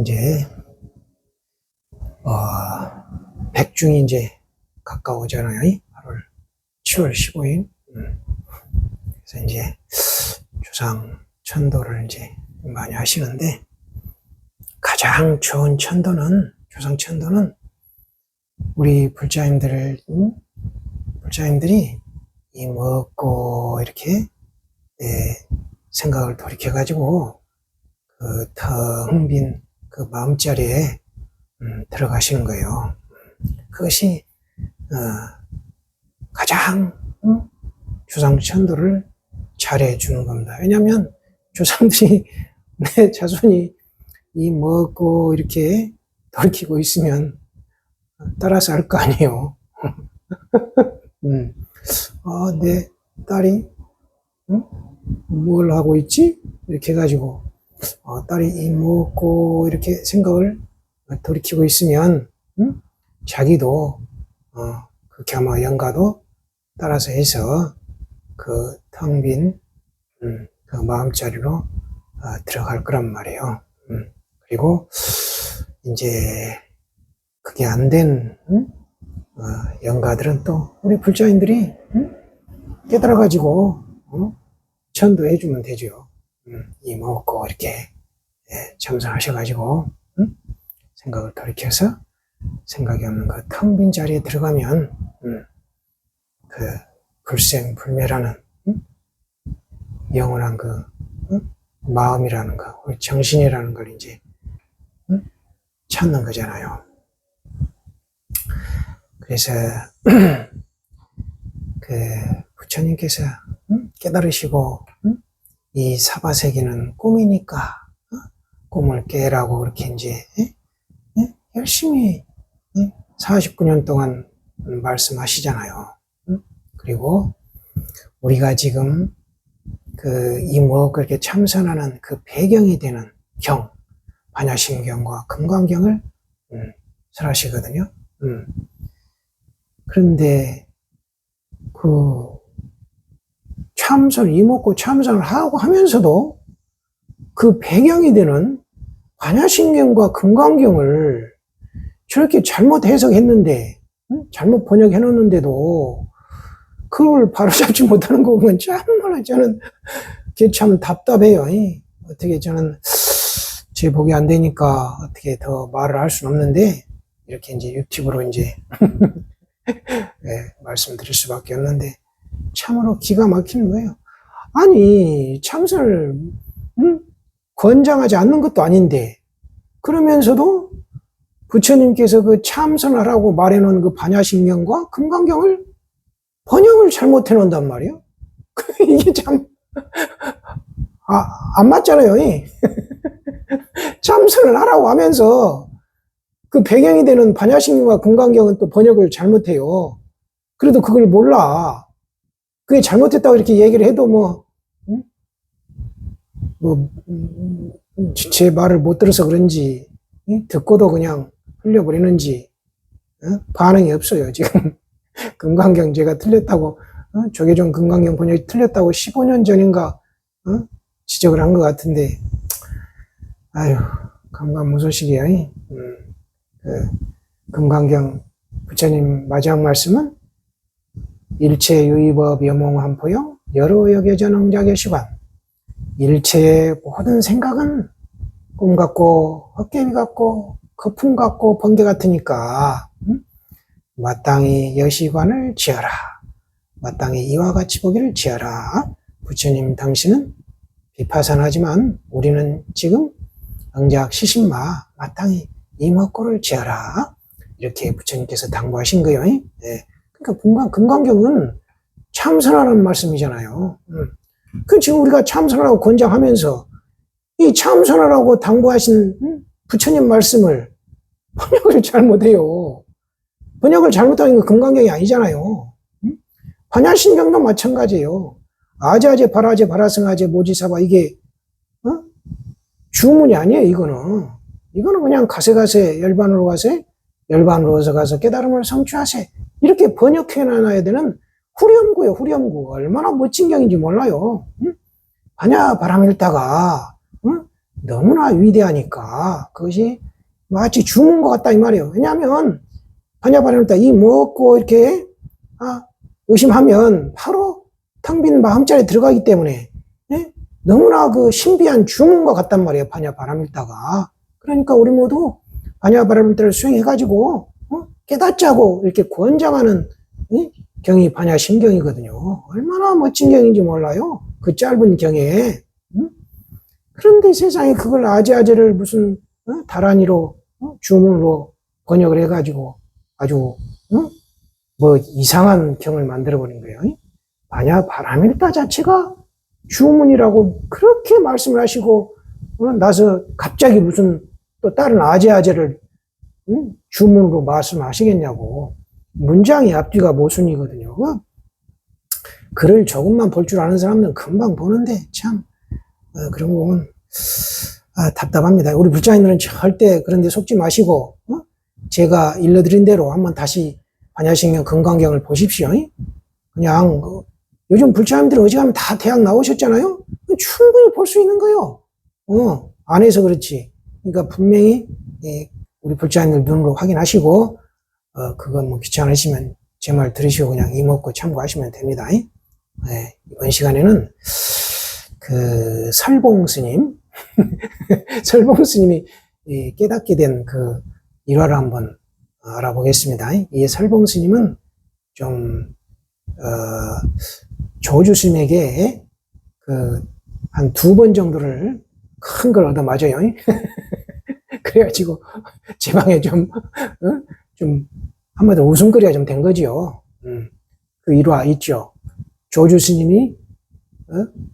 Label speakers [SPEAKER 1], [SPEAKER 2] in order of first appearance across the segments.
[SPEAKER 1] 이제, 백중이 이제 가까워잖아요. 8월, 10월 15일. 그래서 이제 조상 천도를 이제 많이 하시는데, 가장 좋은 천도는, 조상 천도는 우리 불자님들이 이 먹고 이렇게 생각을 돌이켜가지고 그 텅 빈 그 마음자리에 들어가시는 거예요. 그것이 가장 조상 천도를 잘해 주는 겁니다. 왜냐하면 조상들이 내 자손이 이 먹고 이렇게 돌이키고 있으면 따라서 할 거 아니에요. 내 딸이 뭘 하고 있지? 이렇게 해가지고 딸이 이 먹고 이렇게 생각을 돌이키고 있으면 자기도 그렇게 아마 영가도 따라서 해서 그 텅 빈 그 마음자리로 들어갈 거란 말이에요. 그리고 이제 그게 안 된 영가들은 또 우리 불자인들이 깨달아가지고 천도해주면 되죠. 이 먹고 이렇게 참선하셔가지고 생각을 돌이켜서 생각이 없는 그 텅 빈 자리에 들어가면 그 불생불멸하는 영원한 그 마음이라는 거, 우리 정신이라는 걸 이제 찾는 거잖아요. 그래서 그 부처님께서 깨달으시고 이 사바세계는 꿈이니까 꿈을 깨라고 그렇게 이제 열심히 49년 동안 말씀하시잖아요. 그리고 우리가 지금 그렇게 참선하는 그 배경이 되는 경, 반야심경과 금강경을 설하시거든요. 그런데 이목구 참선을 하고 하면서도 그 배경이 되는 반야심경과 금강경을 저렇게 잘못 해석했는데, 잘못 번역해 놓는데도 그걸 바로잡지 못하는 거 보면 참말로 저는 그게 참 답답해요. 어떻게 저는 제 복이 안 되니까 어떻게 더 말을 할 수는 없는데 이렇게 이제 유튜브로 이제 말씀드릴 수밖에 없는데 참으로 기가 막히는 거예요. 아니 참선을 권장하지 않는 것도 아닌데 그러면서도 부처님께서 그 참선하라고 말해놓은 그 반야심경과 금강경을 번역을 잘못해 놓는단 말이에요. 이게 참 안 맞잖아요. 참선을 하라고 하면서 그 배경이 되는 반야심경과 금강경은 또 번역을 잘못해요. 그래도 그걸 몰라. 그게 잘못했다고 이렇게 얘기를 해도 제 말을 못 들어서 그런지 듣고도 그냥 흘려버리는지 반응이 없어요. 지금 금강경 제가 틀렸다고 조계종 금강경 번역이 틀렸다고 15년 전인가 지적을 한 것 같은데 아유 감감무소식이야. 금강경 부처님 마지막 말씀은 일체 유의법 여몽한포용 여러 여겨전응자계시관 일체의 모든 생각은 꿈 같고 헛개비 같고 거품 같고 번개 같으니까 마땅히 여시관을 지어라. 마땅히 이와 같이 보기를 지어라. 부처님 당신은 비파산하지만 우리는 지금 응작 시신마 마땅히 이먹고를 지어라. 이렇게 부처님께서 당부하신 거예요. 그러니까 금강경은 참선하라는 말씀이잖아요. 그 지금 우리가 참선하라고 권장하면서 이 참선하라고 당부하신 부처님 말씀을 번역을 잘못해요. 번역을 잘못하는 건 금강경이 아니잖아요. 반야심경도 마찬가지예요. 아제아제 바라제 바라승아제 모지사바 이게 주문이 아니에요. 이거는 그냥 가세가세 열반으로 가세 열반으로서 가서 깨달음을 성취하세 이렇게 번역해 놔야 되는 후렴구예요. 후렴구 얼마나 멋진 경인지 몰라요. 반야 바람일다가 너무나 위대하니까 그것이 마치 주문 것 같다 이 말이에요. 왜냐하면 반야바람일다 이 먹고 이렇게 의심하면 바로 텅 빈 마음자리에 들어가기 때문에 예? 너무나 그 신비한 주문과 같단 말이에요. 반야바람일다가. 그러니까 우리 모두 반야바람일다를 수행해가지고 깨닫자고 이렇게 권장하는 경이 반야심경이거든요. 얼마나 멋진 경인지 몰라요. 그 짧은 경에. 그런데 세상에 그걸 아재아재를 무슨 다란이로 주문으로 번역을 해가지고 아주 뭐 이상한 경을 만들어버린 거예요. 반야바람일다 자체가 주문이라고 그렇게 말씀을 하시고 나서 갑자기 무슨 또 다른 아재아재를 주문으로 말씀하시겠냐고. 문장의 앞뒤가 모순이거든요. 글을 조금만 볼 줄 아는 사람들은 금방 보는데 참 그런 거 보면 답답합니다. 우리 불자님들은 절대 그런 데 속지 마시고 제가 일러드린 대로 한번 다시 반야심경 금강경을 보십시오. 그냥 요즘 불자님들 어지간하면 다 대학 나오셨잖아요. 충분히 볼 수 있는 거예요. 안 해서 그렇지. 그러니까 분명히 우리 불자님들 눈으로 확인하시고 그건 뭐 귀찮으시면 제 말 들으시고 그냥 이먹고 참고하시면 됩니다. 이번 시간에는 그 설봉 스님 설봉 스님이 깨닫게 된 그 일화를 한번 알아보겠습니다. 이 설봉 스님은 좀 조주 스님에게 그 한 2번 정도를 큰 걸 얻어 맞아요. 그래가지고 제 방에 좀 한마디로 웃음거리가 좀 된 거지요. 그 일화 있죠. 조주 스님이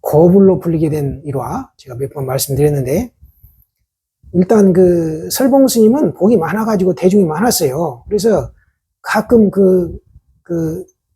[SPEAKER 1] 고불로 불리게 된 일화 제가 몇 번 말씀드렸는데 일단 그 설봉 스님은 복이 많아가지고 대중이 많았어요. 그래서 가끔 그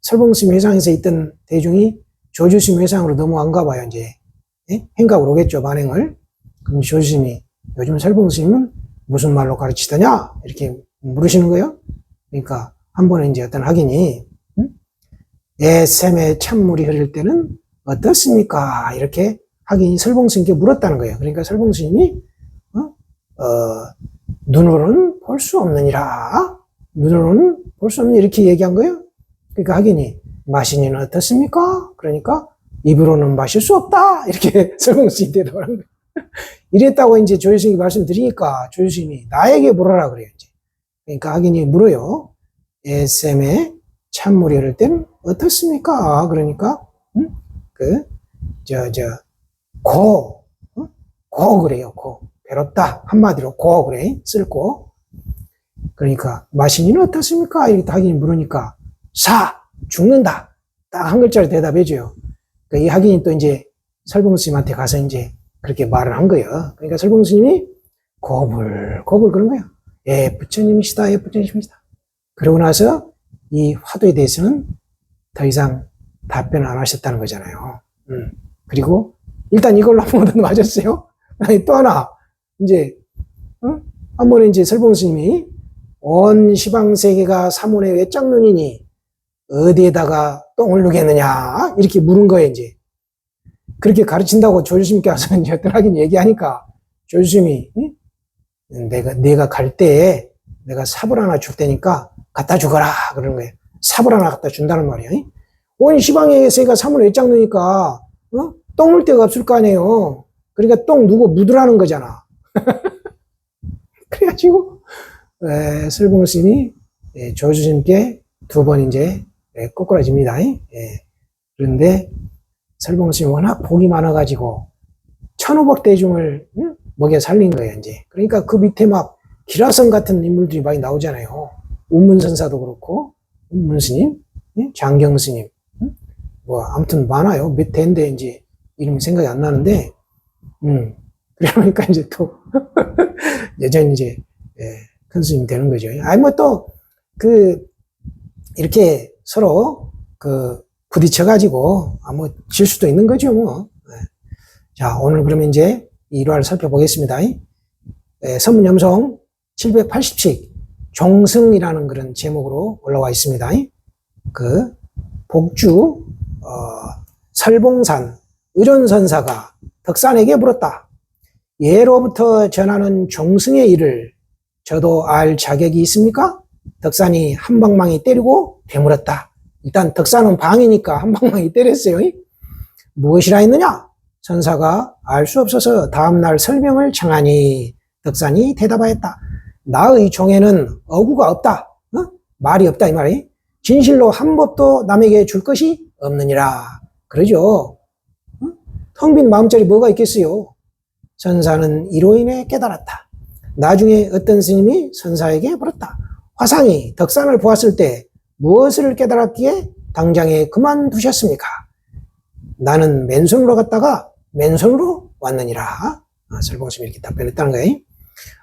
[SPEAKER 1] 설봉 스님 회상에서 있던 대중이 조주 스님 회상으로 넘어간가 봐요. 이제 행각으로 오겠죠. 만행을. 그럼 조주 스님이 요즘 설봉 스님은 무슨 말로 가르치더냐 이렇게 물으시는 거예요. 그러니까 한 번은 이제 어떤 학인이 샘에 찬물이 흐를 때는 어떻습니까? 이렇게 학인이 설봉 스님께 물었다는 거예요. 그러니까 설봉 스님이 눈으로는 볼 수 없느니라. 눈으로는 볼 수 없는 이렇게 얘기한 거예요. 그러니까 학인이 마시니는 어떻습니까? 그러니까 입으로는 마실 수 없다. 이렇게 설봉 스님이 대답을 한 거예요. 이랬다고 이제 조주 스님이 말씀드리니까 조주 스님이 나에게 물어라 그래요. 이제. 그러니까 학인이 물어요. 샘에 찬물이 흐를 때는 어떻습니까? 그러니까 고 그래요. 고 괴롭다 한마디로 고 그래 쓸고. 그러니까 마시니는 어떻습니까? 이렇게 학인이 물으니까 죽는다. 딱 한 글자로 대답해줘요. 그러니까 이 학인이 또 이제 설봉 스님한테 가서 이제 그렇게 말을 한 거예요. 그러니까 설봉 스님이 고불 그런 거예요. 부처님이시다. 부처님이시다. 그러고 나서 이 화두에 대해서는 더 이상 답변을 안 하셨다는 거잖아요. 그리고 일단 이걸로 한 번은 맞았어요. 아니 또 하나 이제 한 번에 이제 설봉 스님이 온 시방세계가 사문의 외짝눈이니 어디에다가 똥을 누겠느냐 이렇게 물은 거예요. 이제 그렇게 가르친다고 조주스님께 와서 이제 어떤 하긴 얘기하니까 조주스님이 내가 갈 때에 내가 삽을 하나 줄 테니까 갖다 주거라 그러는 거예요. 삽을 하나 갖다 준다는 말이에요. 온 시방에 세계가 사문의 외짝누니까 똥 물 데가 없을 거 아니에요. 그러니까 똥 누구 묻으라는 거잖아. 그래가지고 설봉 스님이 조주스님께 2번 이제 꼬꾸라집니다. 그런데 설봉 스님이 워낙 복이 많아가지고 1500 대중을 먹여 살린 거예요. 이제 그러니까 그 밑에 막 기라성 같은 인물들이 많이 나오잖아요. 운문선사도 그렇고 운문스님, 장경 스님, 뭐 아무튼 많아요. 몇 대인데 이제 이름이 생각이 안 나는데, 그러니까 이제 또 여전히 이제 큰 스님이 되는 거죠. 아니 뭐 또 이렇게 서로 부딪혀가지고 뭐 질 수도 있는 거죠 뭐. 자 오늘 그러면 이제 이 일화를 살펴보겠습니다. 선문염송 780식 종승이라는 그런 제목으로 올라와 있습니다. 복주 설봉산 의존선사가 덕산에게 물었다. 예로부터 전하는 종승의 일을 저도 알 자격이 있습니까? 덕산이 한방망이 때리고 되물었다. 일단 덕산은 방이니까 한방망이 때렸어요. 무엇이라 했느냐? 선사가 알 수 없어서 다음날 설명을 청하니 덕산이 대답하였다. 나의 종에는 어구가 없다. 말이 없다 이 말이. 진실로 한 법도 남에게 줄 것이 없느니라. 그러죠. 텅 빈 마음자리 뭐가 있겠어요. 선사는 이로 인해 깨달았다. 나중에 어떤 스님이 선사에게 물었다. 화상이 덕산을 보았을 때 무엇을 깨달았기에 당장에 그만두셨습니까? 나는 맨손으로 갔다가 맨손으로 왔느니라. 설봉스님이 이렇게 답변했다는 거예요.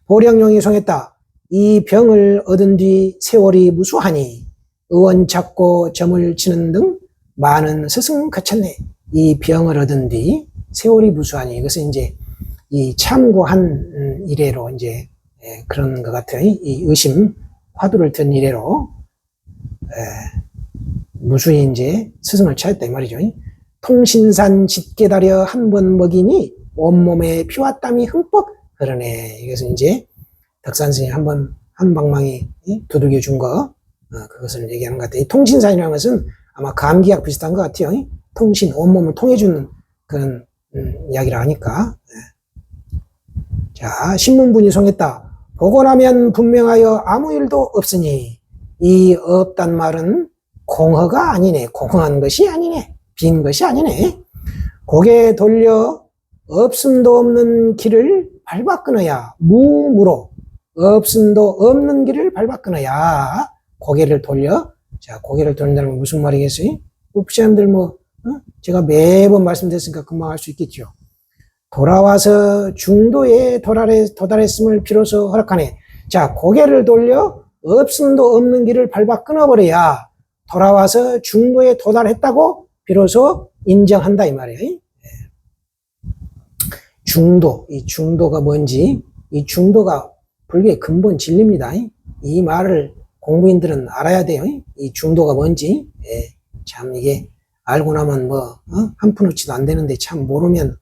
[SPEAKER 1] 보령용이 송했다. 이 병을 얻은 뒤 세월이 무수하니 의원 찾고 점을 치는 등 많은 스승 거쳤네. 이 병을 얻은 뒤 세월이 무수하니 이것은 이제 이 참고한 이래로 이제 그런 것 같아요. 이 의심 화두를 든 이래로 무수히 이제 스승을 찾았다 이 말이죠. 통신산 짙게다려 한 번 먹이니 온몸에 피와 땀이 흠뻑 흐르네. 이것은 이제 덕산 스님이 한 방망이 두들겨 준 거, 그것을 얘기하는 것 같아요. 이 통신산이라는 것은 아마 감기약 비슷한 것 같아요. 통신, 온몸을 통해주는 그런 이야기라 하니까. 자, 신문분이 송했다. 보고 나면 분명하여 아무 일도 없으니 이 없단 말은 공허가 아니네. 공허한 것이 아니네. 빈 것이 아니네. 고개 돌려 없음도 없는 길을 밟아 끊어야 무무로 없음도 없는 길을 밟아 끊어야 고개를 돌려. 자, 고개를 돌린다는 건 무슨 말이겠어요? up시안들 제가 매번 말씀드렸으니까 금방 알 수 있겠죠. 돌아와서 중도에 도달했음을 비로소 허락하네. 자, 고개를 돌려 없음도 없는 길을 밟아 끊어버려야 돌아와서 중도에 도달했다고 비로소 인정한다 이 말이에요. 중도, 이 중도가 뭔지, 이 중도가 불교의 근본 진리입니다. 이 말을 공부인들은 알아야 돼요. 이 중도가 뭔지. 참 이게 알고 나면 한 푼어치도 안 되는데 참 모르면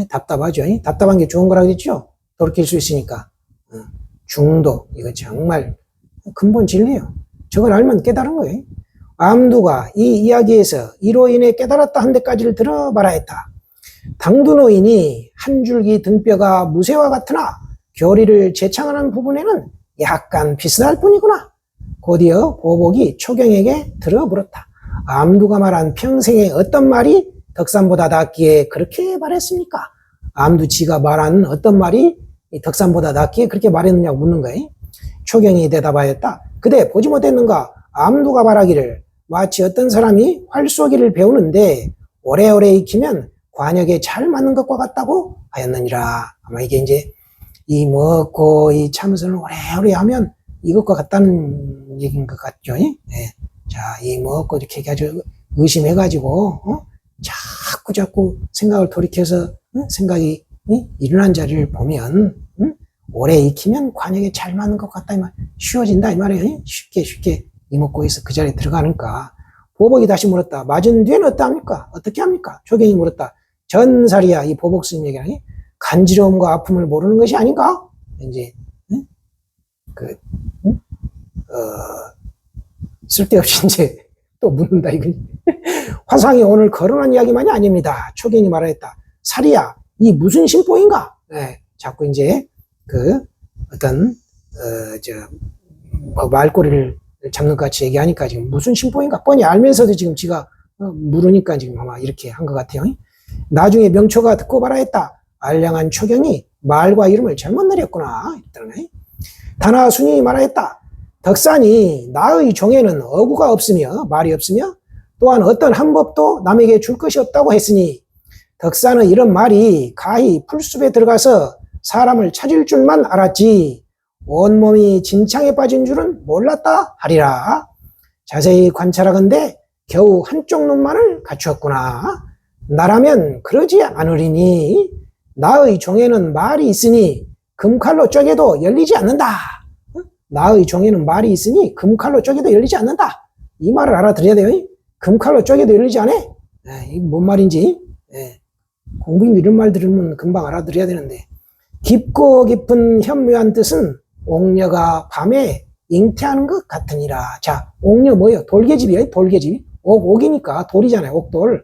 [SPEAKER 1] 답답하죠. 답답한 게 좋은 거라 그랬죠. 돌이킬 수 있으니까. 중도, 이거 정말 근본 진리예요. 저걸 알면 깨달은 거예요. 암두가 이 이야기에서 이로 인해 깨달았다 한 데까지를 들어봐라 했다. 당두노인이 한 줄기 등뼈가 무쇠와 같으나 교리를 재창하는 부분에는 약간 비슷할 뿐이구나. 곧이어 보복이 초경에게 들어물었다. 암두가 말한 평생에 어떤 말이 덕산보다 낫기에 그렇게 말했습니까? 암두지가 말한 어떤 말이 덕산보다 낫기에 그렇게 말했느냐고 묻는 거예요. 초경이 대답하였다. 그대 보지 못했는가? 암두가 말하기를 마치 어떤 사람이 활쏘기를 배우는데 오래오래 익히면 관역에 잘 맞는 것과 같다고 하였느니라. 아마 이게 이제 이 먹고 이 참선을 오래오래 하면 이것과 같다는 얘기인 것 같죠. 자, 이 먹고 이렇게 해가지고 의심해가지고 자꾸 생각을 돌이켜서 생각이 일어난 자리를 보면 오래 익히면 관역에 잘 맞는 것 같다 이 말. 쉬워진다 이 말이에요. 쉽게 이목구에서 그 자리에 들어가니까. 보복이 다시 물었다. 맞은 뒤에는 어떠합니까? 어떻게 합니까? 초경이 물었다. 전살이야. 이 보복 스님 얘기하니 간지러움과 아픔을 모르는 것이 아닌가? 이제 쓸데없이 이제 또 묻는다 이거. 화상이 오늘 거론한 이야기만이 아닙니다. 초경이 말했다. 살이야. 이 무슨 심보인가? 자꾸 이제 어떤 말꼬리를 잡는 것 같이 얘기하니까 지금 무슨 심보인가 뻔히 알면서도 지금 지가 물으니까 지금 아마 이렇게 한 것 같아요. 나중에 명초가 듣고 말아 했다. 알량한 초경이 말과 이름을 잘못 내렸구나. 다나 순이 말하 했다. 덕산이 나의 종에는 어구가 없으며 말이 없으며 또한 어떤 한 법도 남에게 줄 것이 없다고 했으니 덕산의 이런 말이 가히 풀숲에 들어가서 사람을 찾을 줄만 알았지 온몸이 진창에 빠진 줄은 몰랐다 하리라. 자세히 관찰하건대 겨우 한쪽 눈만을 갖추었구나. 나라면 그러지 않으리니 나의 종에는 말이 있으니 금칼로 쪼개도 열리지 않는다. 나의 종에는 말이 있으니 금칼로 쪼개도 열리지 않는다. 이 말을 알아들어야 돼요. 금칼로 쪼개도 열리지 않아? 이게 뭔 말인지. 공부인 이런 말 들으면 금방 알아들어야 되는데 깊고 깊은 현묘한 뜻은 옥녀가 밤에 잉태하는 것 같으니라. 자, 옥녀 뭐예요? 돌계집이에요. 돌계집. 옥이니까 돌이잖아요. 옥돌.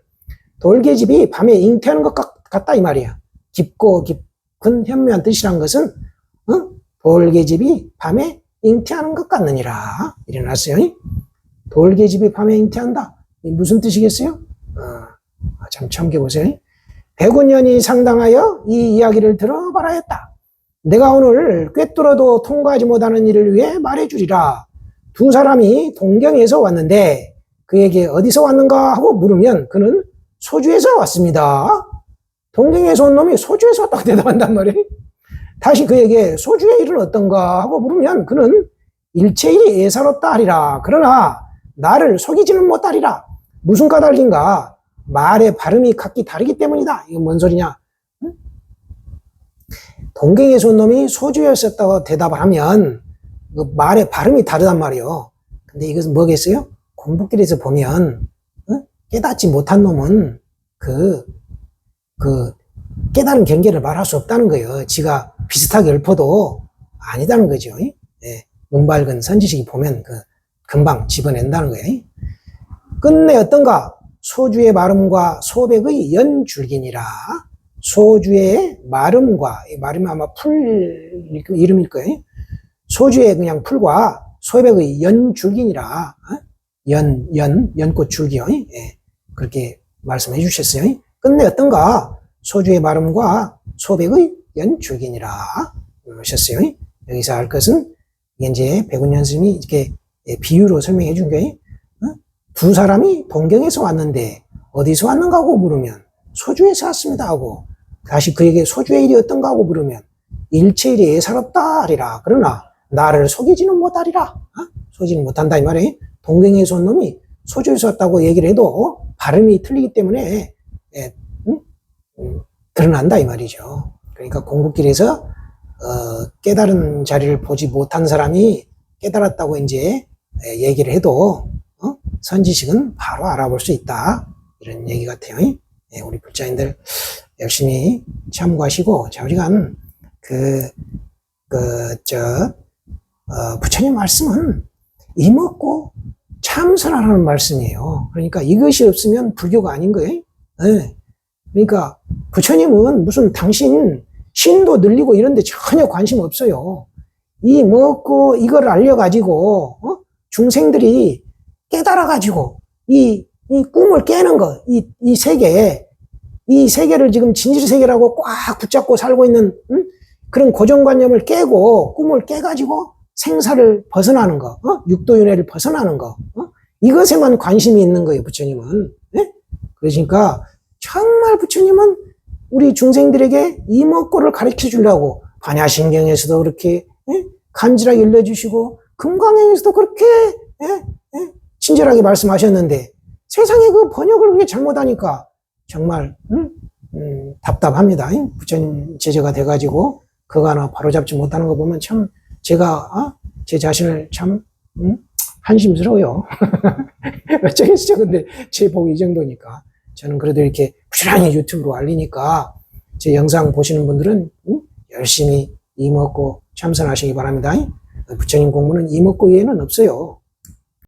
[SPEAKER 1] 돌계집이 밤에 잉태하는 것 같다 이 말이야. 깊고 깊은 현묘한 뜻이란 것은 돌계집이 밤에 잉태하는 것 같느니라. 일어났어요. 돌계집이 밤에 잉태한다. 무슨 뜻이겠어요? 참 참겨보세요. 105년이 상당하여 이 이야기를 들어봐라 했다. 내가 오늘 꿰뚫어도 통과하지 못하는 일을 위해 말해주리라. 두 사람이 동경에서 왔는데 그에게 어디서 왔는가 하고 물으면 그는 소주에서 왔습니다. 동경에서 온 놈이 소주에서 왔다고 대답한단 말이에요. 다시 그에게 소주의 일은 어떤가 하고 물으면 그는 일체일이 예사롭다 하리라. 그러나 나를 속이지는 못하리라. 무슨 까닭인가? 말의 발음이 각기 다르기 때문이다. 이건 뭔 소리냐? 응? 동경에서 온 놈이 소주였었다고 대답을 하면 그 말의 발음이 다르단 말이에요. 근데 이것은 뭐겠어요? 공부길에서 보면 깨닫지 못한 놈은 그 깨달은 경계를 말할 수 없다는 거예요. 지가 비슷하게 읊어도 아니다는 거죠. 예. 눈 밝은 선지식이 보면 금방 집어낸다는 거예요. 끝내 어떤가? 소주의 마름과 소백의 연줄기니라. 소주의 마름과, 이 마름이 아마 풀 이름일 거예요. 소주의 그냥 풀과 소백의 연줄기니라. 연꽃 줄기요. 예. 그렇게 말씀해 주셨어요. 끝내 어떤가? 소주의 마름과 소백의 연줄기니라. 하셨어요. 여기서 알 것은, 이제 백운현 스님이 이렇게 비유로 설명해 준 거예요. 두 사람이 동경에서 왔는데 어디서 왔는가 하고 물으면 소주에서 왔습니다 하고, 다시 그에게 소주의 일이 어떤가 하고 물으면 일체일이 예사롭다 하리라. 그러나 나를 속이지는 못하리라. 속이지는 못한다 이 말이에요. 동경에서 온 놈이 소주에서 왔다고 얘기를 해도 발음이 틀리기 때문에 드러난다 이 말이죠. 그러니까 공부길에서 깨달은 자리를 보지 못한 사람이 깨달았다고 이제 얘기를 해도 선지식은 바로 알아볼 수 있다. 이런 얘기 같아요. 우리 불자인들 열심히 참고하시고, 자, 우리가 부처님 말씀은 이먹고 참선하라는 말씀이에요. 그러니까 이것이 없으면 불교가 아닌 거예요. 네. 그러니까 부처님은 무슨 당신 신도 늘리고 이런데 전혀 관심 없어요. 이 먹고 이걸 알려가지고 중생들이 깨달아가지고 이 꿈을 깨는 거, 이 세계를 지금 진실세계라고 꽉 붙잡고 살고 있는 그런 고정관념을 깨고 꿈을 깨가지고 생사를 벗어나는 거, 육도윤회를 벗어나는 거, 이것에만 관심이 있는 거예요, 부처님은. 네? 그러니까 정말 부처님은 우리 중생들에게 이목고를 가르쳐 주려고 반야신경에서도 그렇게 간절하게 일러주시고 금강행에서도 그렇게 친절하게 말씀하셨는데, 세상에 그 번역을 그렇게 잘못하니까 정말 답답합니다. 부처님 제자가 돼가지고 그거 하나 바로잡지 못하는 거 보면 참 제가 제 자신을 참 한심스러워요. 어쩌겠어요. 근데 제 복이 이 정도니까. 저는 그래도 이렇게 부지런히 유튜브로 알리니까 제 영상 보시는 분들은 열심히 이먹고 참선하시기 바랍니다. 부처님 공부는 이먹고 외에는 없어요.